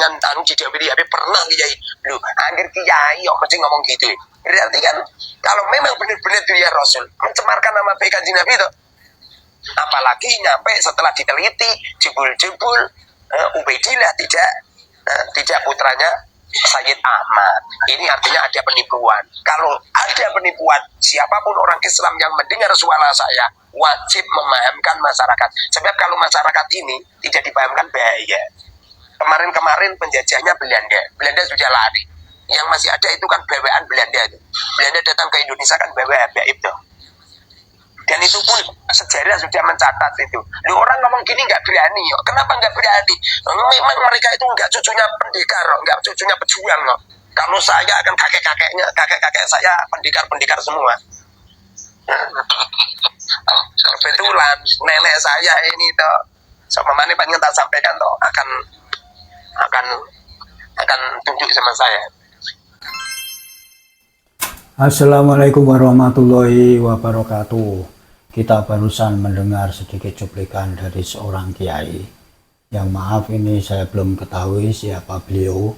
jenengan anu dijawab HP pernah Kiai. Lho, anggere Kiai kok mesti ngomong gitu. Berarti kan kalau memang benar-benar dia Rasul mencemarkan nama baik Kanjeng Nabi itu. Apalagi nyampe setelah diteliti jebul-jebul Ubaidillah tidak putranya Sayyid Ahmad. Ini artinya ada penipuan. Kalau ada penipuan, siapapun orang Islam yang mendengar suara saya wajib memahamkan masyarakat. Sebab kalau masyarakat ini tidak dipahamkan bahaya. Kemarin-kemarin penjajahnya Belanda sudah lari. Yang masih ada itu kan bawaan Belanda itu. Belanda datang ke Indonesia kan bawa gaib tuh. Dan itu pun sejarah sudah mencatat itu. Lu orang ngomong gini nggak berani, yo. Kenapa nggak berani? Memang mereka itu nggak cucunya pendekar, nggak cucunya pejuang. Yo. Kalau saya akan kakek saya pendekar semua. Kebetulan nenek saya ini toh, sama mana pengen tak sampaikan toh akan tunjuk sama saya. Assalamualaikum warahmatullahi wabarakatuh. Kita barusan mendengar sedikit cuplikan dari seorang kiai. Yang maaf ini saya belum ketahui siapa beliau.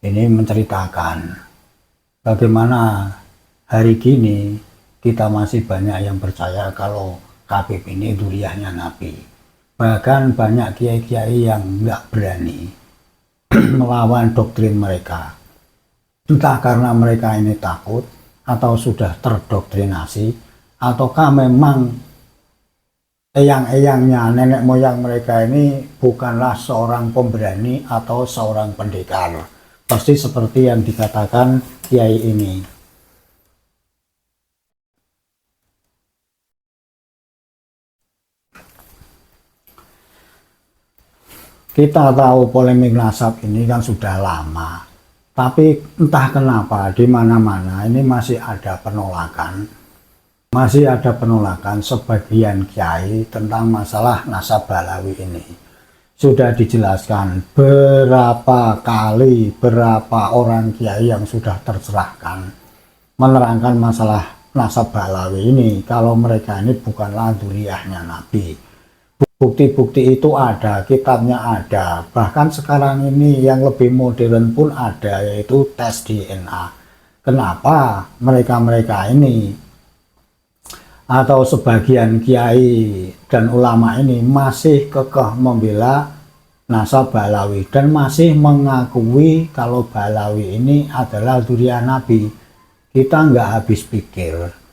Ini menceritakan bagaimana hari kini kita masih banyak yang percaya kalau Habib ini dzurriyyahnya Nabi. Bahkan banyak kiai-kiai yang nggak berani melawan doktrin mereka. Entah karena mereka ini takut atau sudah terdoktrinasi, ataukah memang eyang-eyangnya nenek moyang mereka ini bukanlah seorang pemberani atau seorang pendekar, pasti seperti yang dikatakan kiai ini. Kita tahu polemik nasab ini kan sudah lama, tapi entah kenapa di mana-mana ini masih ada penolakan. Masih ada penolakan sebagian kiai tentang masalah nasab Balawi ini. Sudah dijelaskan berapa kali, berapa orang kiai yang sudah tercerahkan menerangkan masalah nasab Balawi ini, kalau mereka ini bukanlah dzurriyyahnya Nabi. Bukti-bukti itu ada, kitabnya ada, bahkan sekarang ini yang lebih modern pun ada, yaitu tes DNA. Kenapa mereka-mereka ini atau sebagian kiai dan ulama ini masih kekeh membela nasab Balawi dan masih mengakui kalau Balawi ini adalah dzurriyyah Nabi? Kita nggak habis pikir.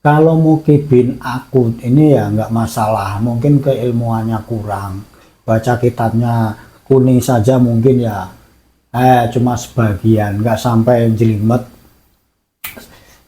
Kalau Muki bin Akut ini ya nggak masalah, mungkin keilmuannya kurang, baca kitabnya kuning saja mungkin ya, cuma sebagian, nggak sampai jelimet.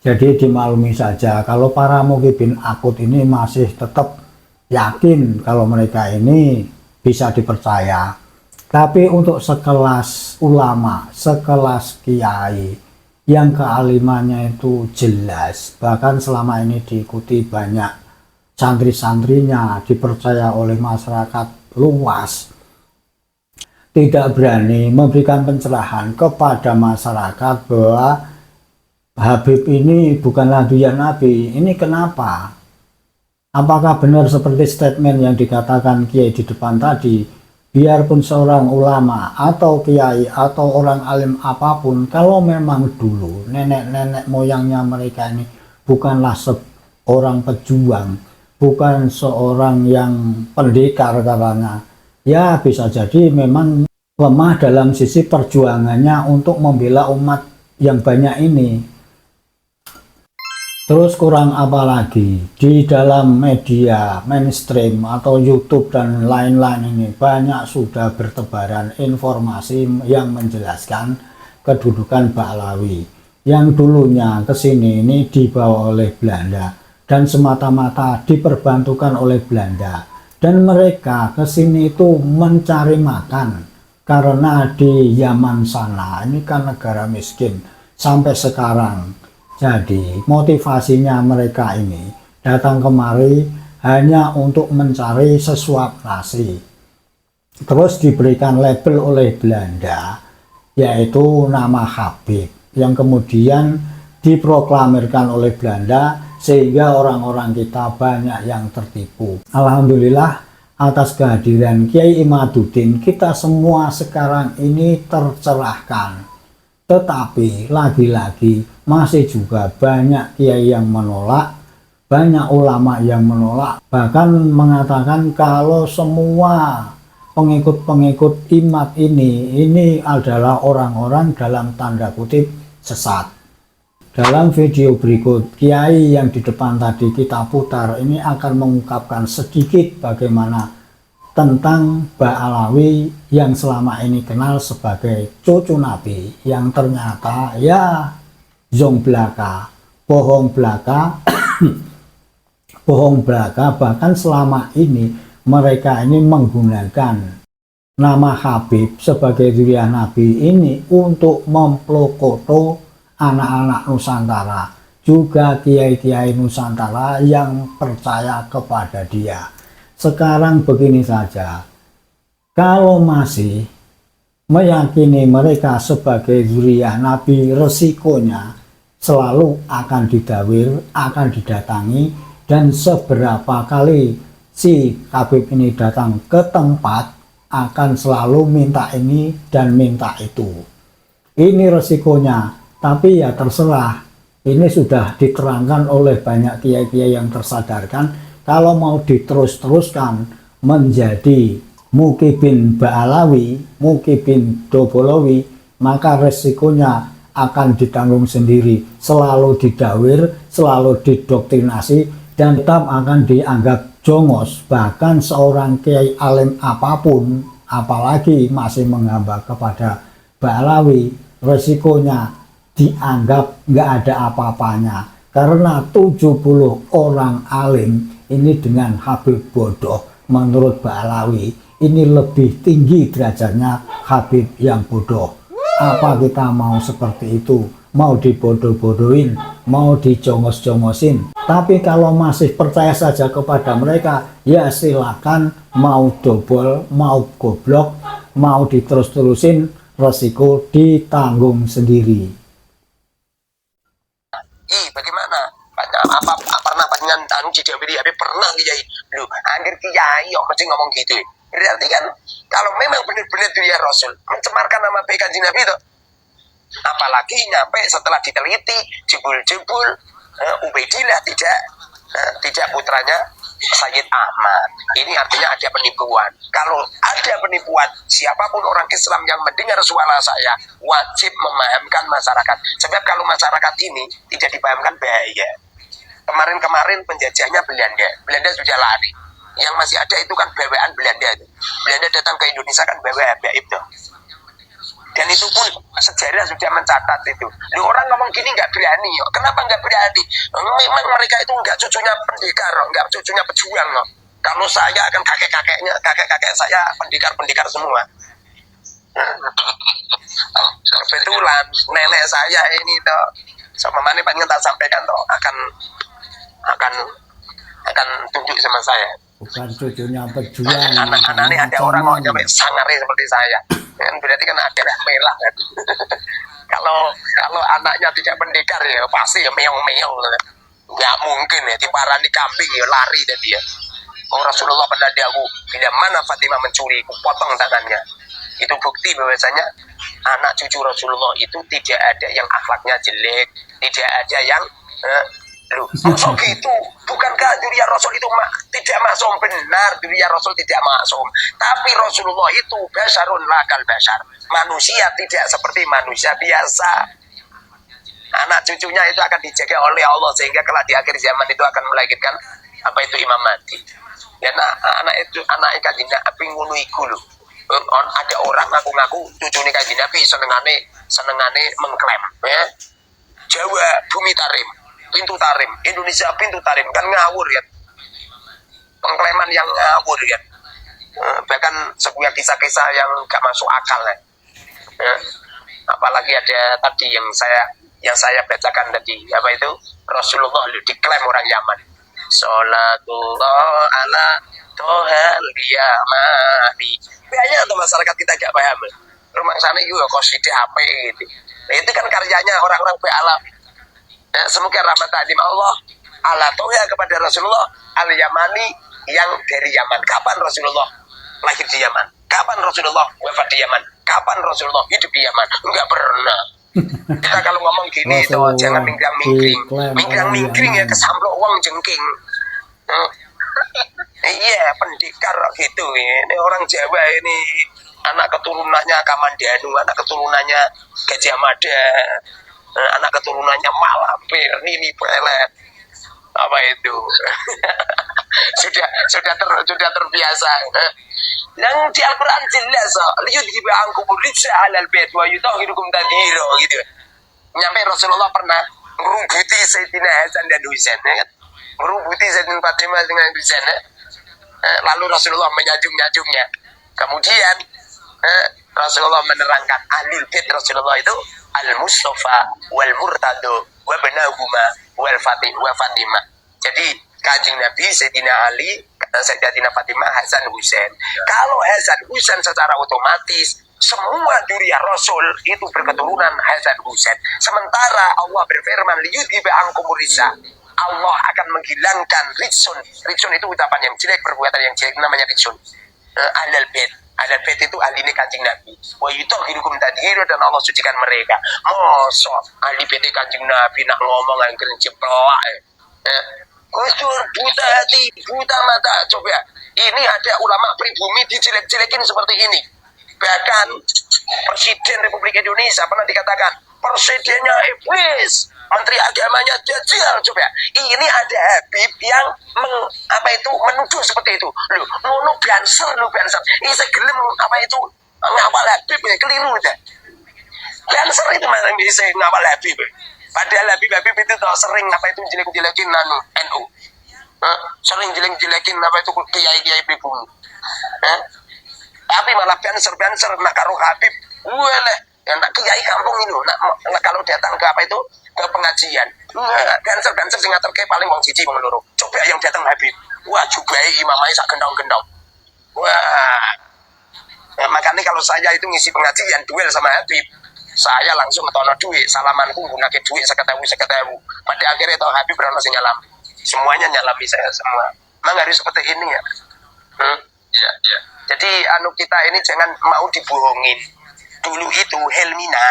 Jadi dimaklumi saja kalau para Muki bin Akut ini masih tetap yakin kalau mereka ini bisa dipercaya. Tapi untuk sekelas ulama, sekelas kiai yang kealimannya itu jelas, bahkan selama ini diikuti banyak santri-santrinya, dipercaya oleh masyarakat luas, tidak berani memberikan pencerahan kepada masyarakat bahwa Habib ini bukanlah dzurriyyah Nabi. Ini kenapa? Apakah benar seperti statement yang dikatakan kiai di depan tadi? Biarpun seorang ulama atau kiai atau orang alim apapun, kalau memang dulu nenek-nenek moyangnya mereka ini bukanlah seorang pejuang, bukan seorang yang pendekar katanya, ya bisa jadi memang lemah dalam sisi perjuangannya untuk membela umat yang banyak ini. Terus kurang apa lagi, di dalam media mainstream atau YouTube dan lain-lain ini banyak sudah bertebaran informasi yang menjelaskan kedudukan Ba'lawi yang dulunya kesini ini dibawa oleh Belanda dan semata-mata diperbantukan oleh Belanda, dan mereka kesini itu mencari makan karena di Yaman sana ini kan negara miskin sampai sekarang. Jadi motivasinya mereka ini datang kemari hanya untuk mencari sesuap nasi. Terus diberikan label oleh Belanda yaitu nama Habib yang kemudian diproklamirkan oleh Belanda sehingga orang-orang kita banyak yang tertipu. Alhamdulillah atas kehadiran Kiai Imaduddin, kita semua sekarang ini tercerahkan. Tetapi lagi-lagi masih juga banyak kiai yang menolak, banyak ulama yang menolak, bahkan mengatakan kalau semua pengikut-pengikut Imad ini adalah orang-orang dalam tanda kutip sesat. Dalam video berikut, kiai yang di depan tadi kita putar ini akan mengungkapkan sedikit bagaimana tentang Ba'alawi yang selama ini kenal sebagai cucu Nabi, yang ternyata ya zong belaka, bohong belaka, bohong belaka. Bahkan selama ini mereka ini menggunakan nama Habib sebagai zuriyah Nabi ini untuk memplokoto anak-anak Nusantara, juga kiai-kiai Nusantara yang percaya kepada dia. Sekarang begini saja, kalau masih meyakini mereka sebagai zuriyah Nabi, resikonya selalu akan didawir, akan didatangi, dan seberapa kali si Habib ini datang ke tempat akan selalu minta ini dan minta itu. Ini resikonya, tapi ya terserah. Ini sudah diterangkan oleh banyak kiai-kiai yang tersadarkan. Kalau mau diterus-teruskan menjadi Mukibin Ba'alawi, Mukibin Dobolowi, maka resikonya akan ditanggung sendiri. Selalu didawir, selalu didoktrinasi, dan tetap akan dianggap jongos. Bahkan seorang kiai alim apapun, apalagi masih menghamba kepada Ba'alawi, resikonya dianggap nggak ada apa-apanya. Karena 70 orang alim ini dengan Habib bodoh, menurut Ba'alawi ini lebih tinggi derajatnya Habib yang bodoh. Apa kita mau seperti itu? Mau dibodoh-bodohin, mau dijongos-jongosin? Tapi kalau masih percaya saja kepada mereka, ya silakan, mau dobol, mau goblok, mau diterus-terusin, resiko ditanggung sendiri. Bagaimana? Apa pernah panjenengan anu dijawab Habib pernah Kiai. Lho, angger Kiai kok mesti ngomong gitu. Berarti kan kalau memang benar-benar dia Rasul mencemarkan nama baik Kanjeng Nabi itu. Apalagi nyampe setelah diteliti jebul-jebul Ubaidillah tidak putranya Sayyid Ahmad. Ini artinya ada penipuan. Kalau ada penipuan, siapapun orang Islam yang mendengar suara saya wajib memahamkan masyarakat. Sebab kalau masyarakat ini tidak dipahamkan bahaya. Kemarin-kemarin penjajahnya Belanda sudah lari. Yang masih ada itu kan bawaan Belanda. Belanda datang ke Indonesia kan bawa Habib itu. Dan itu pun sejarah sudah mencatat itu. Loh, orang ngomong gini nggak berani. Kenapa nggak berani? Memang mereka itu nggak cucunya pendekar, nggak cucunya pejuang. Kalau saya kan kakek-kakek saya pendekar semua. Kebetulan nenek saya ini toh, sama mana pengen tak sampaikan toh akan tunjuk sama saya. Bukan cucunya pejuang. Anak-anaknya ada orang mau sampai sangare seperti saya. Kan berarti kan ada merah kan. Kalau anaknya tidak pendekar ya pasti ya meong-meong. Nggak mungkin ya diparani kambing ya lari dan dia. Rasulullah pernah dawu, bila mana Fatimah mencuri, ku potong tangannya. Itu bukti bahwasanya anak cucu Rasulullah itu tidak ada yang akhlaknya jelek, tidak ada yang Rasul gitu. Bukankah zuriyah Rasul itu tidak maksum? Benar, zuriyah Rasul tidak maksum. Tapi Rasulullah itu basyarun lakal basyar. Manusia tidak seperti manusia biasa. Anak cucunya itu akan dijaga oleh Allah sehingga kelak di akhir zaman itu akan melahirkan apa itu Imam Mahdi. Dan anak itu anak Kanjeng Nabi ngono iku lho. Ada orang ngaku-ngaku cucune Kanjeng Nabi senengane mengklaim ya. Jawa bumi tarim, pintu tarim, Indonesia pintu tarim, kan ngawur ya. Pengklaiman yang ngawur ya. Bahkan sebuah kisah-kisah yang gak masuk akal ya. Apalagi ada tadi yang saya bacakan tadi, apa itu? Rasulullah diklaim orang Yaman. Salatullah ala tohal yamani. Banyak tuh masyarakat kita gak paham. Rumah sana juga koside apa gitu. Nah, itu kan karyanya orang-orang Ba'alawi. Semoga rahmat ta'lim Allah ala toha kepada Rasulullah al-Yamani yang dari Yaman. Kapan Rasulullah lahir di Yaman? Kapan Rasulullah wafat di Yaman? Kapan Rasulullah hidup di Yaman? Enggak pernah. Kita kalau ngomong gini toh jangan mingkring-mingkring. Mingkring-mingkring ya kesamplok uang jengking. Iya, pendekar gitu. Ini orang Jawa ini anak keturunannya Kamandanu, anak keturunannya Gajah Mada, anak keturunannya Malampir, Nini Pelet. Apa itu? sudah terbiasa. Yang di Al-Quran jelas, liyudhiba ankum rijsa 'alal bait wa yutahhirukum tadhira gitu. Nyampe Rasulullah pernah ngerubuti Sayyidina Hasan dan Husain, ya kan? Ngerubuti Sayyidina Fatimah dengan Husain. Lalu Rasulullah menyanjung-nyanjungnya. Kemudian Rasulullah menerangkan ahlul bait Rasulullah itu al-Mustafa wal Murtado wa banahuma wal Fatimah. Jadi Kanjeng Nabi, Sayyidina Ali, Sayyidatina Fatimah, Hasan Husain. Kalau Hasan Husain secara otomatis semua duriya Rasul itu berketurunan Hasan Husain. Sementara Allah berfirman liyudhiba ankum rijsa. Allah akan menghilangkan rijsun. Rijsun itu ucapan yang jelek, perbuatan yang jelek, namanya rijsun. Ahlul bait. Ahlul bait itu ahli Kanjeng Nabi. Wa yutahhirukum tadhira, dan Allah sucikan mereka. Mosok ahli bait Kanjeng Nabi nak ngomong angger jeplak. Kusur buta hati, buta mata. Coba ini ada ulama pribumi dijelek-jelekin seperti ini. Bahkan Presiden Republik Indonesia pernah dikatakan presidennya iblis, menteri agamanya dajjal. Coba ini ada Habib yang menuduh seperti itu. Loh, ngono banser. Ini segelem ngawal Habib ya, keliru dah. Banser itu mana bisa ngawal Habib. Padahal Habib itu sering jelek-jelekin NU. Sering jelek-jelekin kiai-kiai pribumi. Tapi malah banser nak karo Habib. Walah, yang nak kiai kampung ini kalau datang ke pengajian. Banser sing ngaturke paling wong siji wong loro. Coba yang datang Habib. Wah, jubai imamai sak gendong-gendong. Wah. Makanya kalau saya itu ngisi pengajian duel sama Habib, saya langsung ngetono duit, salamanku nggunake duit 10.000. Pada akhirnya tau Habib berano sing nyalam. Semuanya nyalami saya semua. Memang harus seperti ini ya. Ya. Jadi kita ini jangan mau dibohongin. Dulu itu Helmina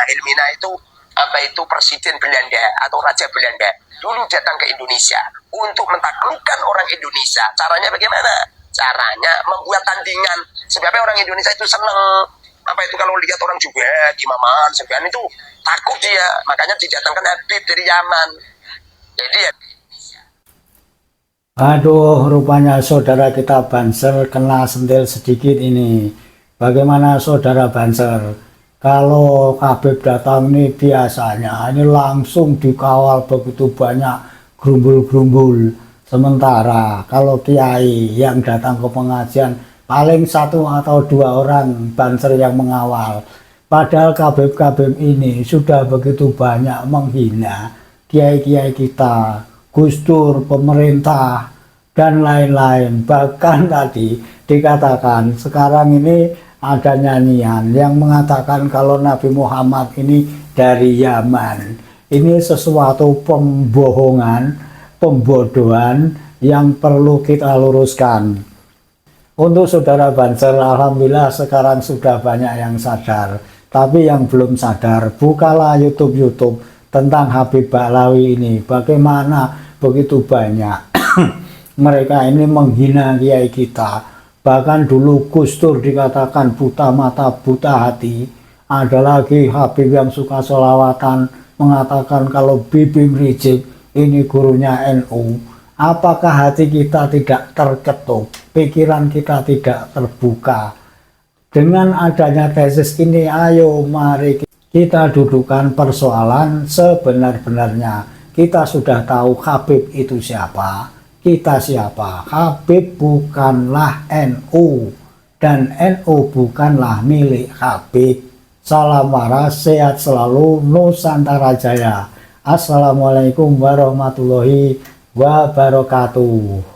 itu presiden Belanda atau raja Belanda. Dulu datang ke Indonesia untuk mentaklukkan orang Indonesia. Caranya bagaimana? Caranya membuat tandingan. Sebabnya orang Indonesia itu seneng kalau lihat orang juga imaman sebenarnya itu takut dia, makanya didatangkan Habib dari Yaman. Jadi ya. Aduh, rupanya saudara kita Banser kena sentil sedikit ini. Bagaimana saudara Banser? Kalau Habib datang nih biasanya ini langsung dikawal begitu banyak gerumbul-gerumbul. Sementara kalau kiai yang datang ke pengajian paling 1 atau 2 orang Banser yang mengawal. Padahal Habib ini sudah begitu banyak menghina kiai-kiai kita, Gus Dur, pemerintah, dan lain-lain. Bahkan tadi dikatakan sekarang ini ada nyanyian yang mengatakan kalau Nabi Muhammad ini dari Yaman. Ini sesuatu pembohongan, pembodohan yang perlu kita luruskan. Untuk saudara Banser, alhamdulillah sekarang sudah banyak yang sadar. Tapi yang belum sadar, bukalah YouTube tentang Habib Bahlawi ini. Bagaimana begitu banyak mereka ini menghina kiai kita. Bahkan dulu Gus Dur dikatakan buta mata, buta hati. Ada lagi Habib yang suka sholawatan mengatakan kalau Bibim Rizik ini gurunya NU. Apakah hati kita tidak terketuk, pikiran kita tidak terbuka? Dengan adanya tesis ini, ayo mari kita dudukkan persoalan sebenar-benarnya. Kita sudah tahu Habib itu siapa, kita siapa. Habib bukanlah NU, dan NU bukanlah milik Habib. Salam waras, sehat selalu, Nusantara Jaya. Assalamualaikum warahmatullahi wabarakatuh.